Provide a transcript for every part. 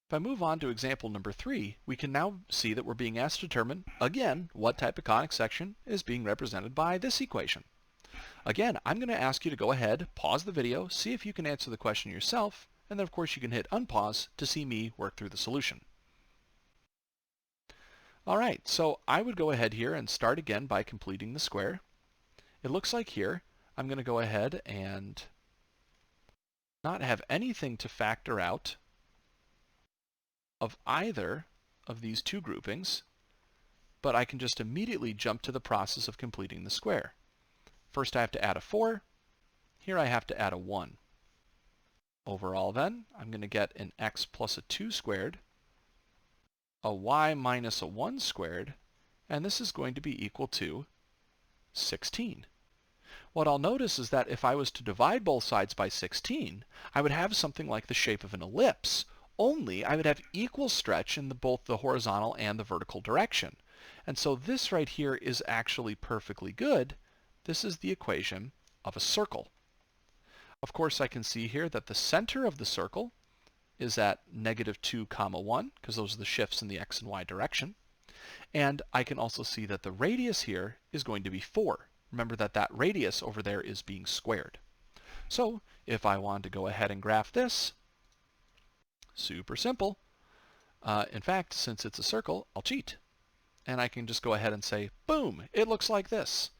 If I move on to example number 3, we can now see that we're being asked to determine, again, what type of conic section is being represented by this equation. Again, I'm going to ask you to go ahead, pause the video, see if you can answer the question yourself, and then of course you can hit unpause to see me work through the solution. Alright, so I would go ahead here and start again by completing the square. It looks like here I'm going to go ahead and not have anything to factor out of either of these two groupings, but I can just immediately jump to the process of completing the square. First I have to add a 4. Here I have to add a 1. Overall then, I'm going to get an x plus a 2 squared, a y minus a 1 squared, and this is going to be equal to 16. What I'll notice is that if I was to divide both sides by 16, I would have something like the shape of an ellipse, only I would have equal stretch in both the horizontal and the vertical direction. And so this right here is actually perfectly good. This is the equation of a circle. Of course, I can see here that the center of the circle is at -2, 1, because those are the shifts in the x and y direction. And I can also see that the radius here is going to be 4. Remember that that radius over there is being squared. So if I wanted to go ahead and graph this, super simple. In fact, since it's a circle, I'll cheat. And I can just go ahead and say, boom, it looks like this.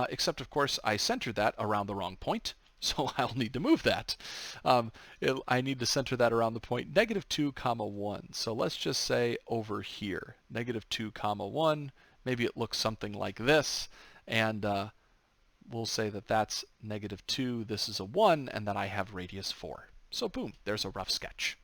Except, of course, I centered that around the wrong point. So I'll need to move that. I need to center that around the point -2, 1. So let's just say over here, -2, 1. Maybe it looks something like this. And we'll say that that's -2, this is a 1, and then I have radius 4. So boom, there's a rough sketch.